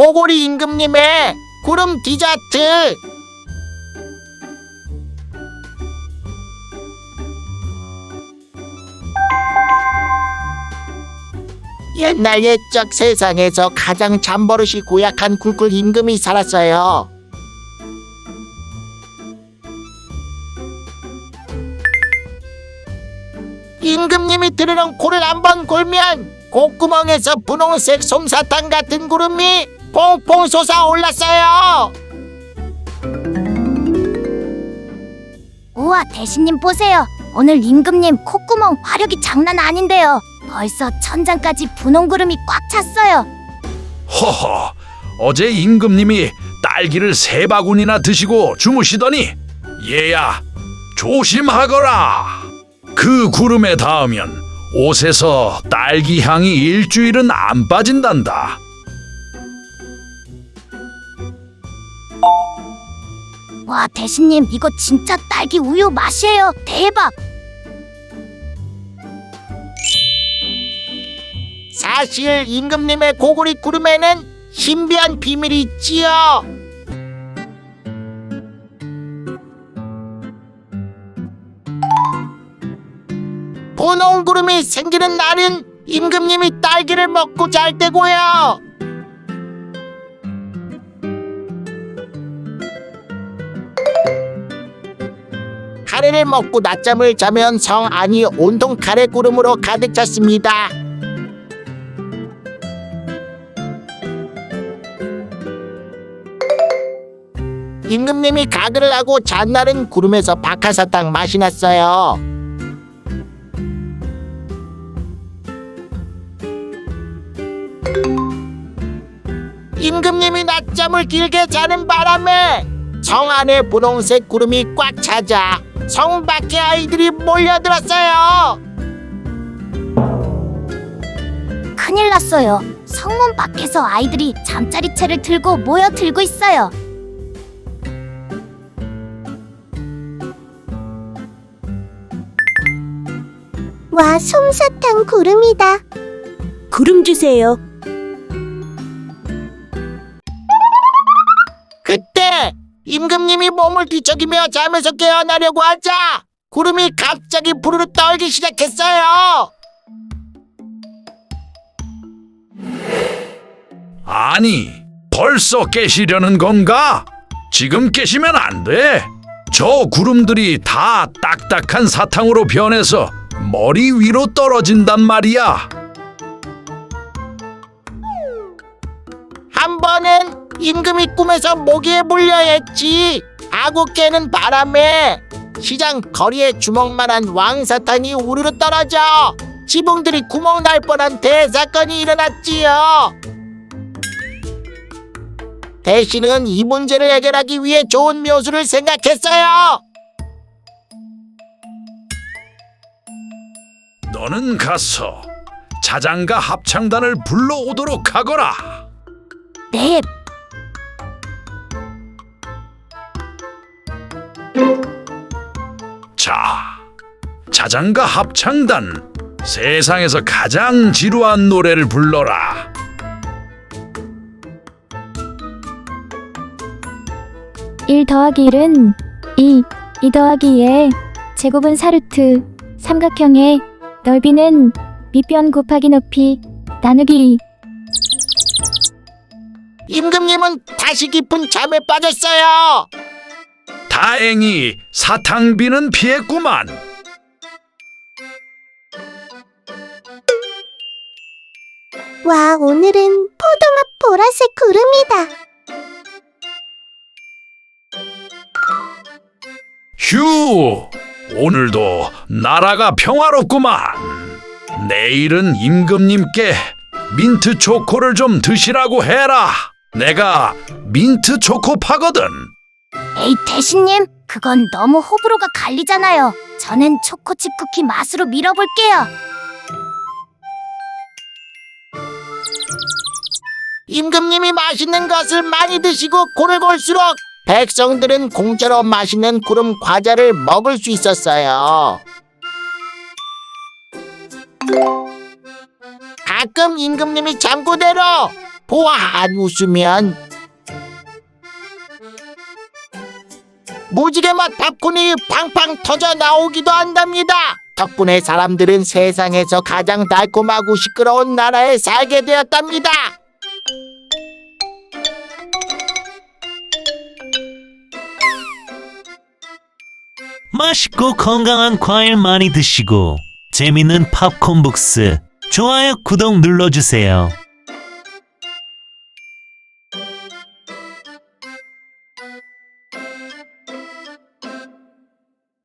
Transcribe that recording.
코골이 임금님의 구름 디저트. 옛날 옛적 세상에서 가장 잠버릇이 고약한 굴굴 임금이 살았어요. 임금님이 들으는 코를 한번 골면 콧구멍에서 분홍색 솜사탕 같은 구름이 퐁퐁 솟아올랐어요. 우와, 대신님 보세요. 오늘 임금님 콧구멍 화력이 장난 아닌데요. 벌써 천장까지 분홍 구름이 꽉 찼어요. 허허, 어제 임금님이 딸기를 3바구니나 드시고 주무시더니 얘야, 조심하거라. 그 구름에 닿으면 옷에서 딸기 향이 일주일은 안 빠진단다. 와, 대신님 이거 진짜 딸기 우유 맛이에요. 대박! 사실 임금님의 코골이 구름에는 신비한 비밀이 있지요. 분홍 구름이 생기는 날은 임금님이 딸기를 먹고 잘 때고요. 카레를 먹고 낮잠을 자면 성 안이 온통 카레 구름으로 가득 찼습니다. 임금님이 가글을 하고 잔날은 구름에서 박하사탕 맛이 났어요. 임금님이 낮잠을 길게 자는 바람에 성 안에 분홍색 구름이 꽉 차자 성 밖에 아이들이 몰려들었어요. 큰일 났어요. 성문 밖에서 아이들이 잠자리채를 들고 모여들고 있어요. 와, 솜사탕 구름이다. 구름 주세요. 그때 임금님이 몸을 뒤척이며 잠에서 깨어나려고 하자 구름이 갑자기 부르르 떨기 시작했어요. 아니, 벌써 깨시려는 건가? 지금 깨시면 안 돼. 저 구름들이 다 딱딱한 사탕으로 변해서 머리 위로 떨어진단 말이야. 한 번은 임금이 꿈에서 모기에 물려 했지. 아구 깨는 바람에 시장 거리에 주먹만한 왕사탕이 우르르 떨어져 지붕들이 구멍 날 뻔한 대사건이 일어났지요. 대신은 이 문제를 해결하기 위해 좋은 묘수를 생각했어요. 너는 가서 자장가 합창단을 불러오도록 하거라. 네, 자, 자장가 합창단, 세상에서 가장 지루한 노래를 불러라. 일 더하기 1은 2, 2 더하기 2의 제곱은 사루트, 삼각형의 넓이는 밑변 곱하기 높이 나누기 2. 임금님은 다시 깊은 잠에 빠졌어요. 다행히 사탕비는 피했구만. 와, 오늘은 포도맛 보라색 구름이다. 휴, 오늘도 나라가 평화롭구만. 내일은 임금님께 민트 초코를 좀 드시라고 해라. 내가 민트 초코파거든. 에이, 대신님, 그건 너무 호불호가 갈리잖아요. 저는 초코칩 쿠키 맛으로 밀어볼게요. 임금님이 맛있는 것을 많이 드시고 고를 골수록 백성들은 공짜로 맛있는 구름 과자를 먹을 수 있었어요. 가끔 임금님이 잠꼬대로 보안 웃으면 무지개 맛 팝콘이 팡팡 터져 나오기도 한답니다. 덕분에 사람들은 세상에서 가장 달콤하고 시끄러운 나라에 살게 되었답니다. 맛있고 건강한 과일 많이 드시고 재밌는 팝콘북스 좋아요 구독 눌러주세요.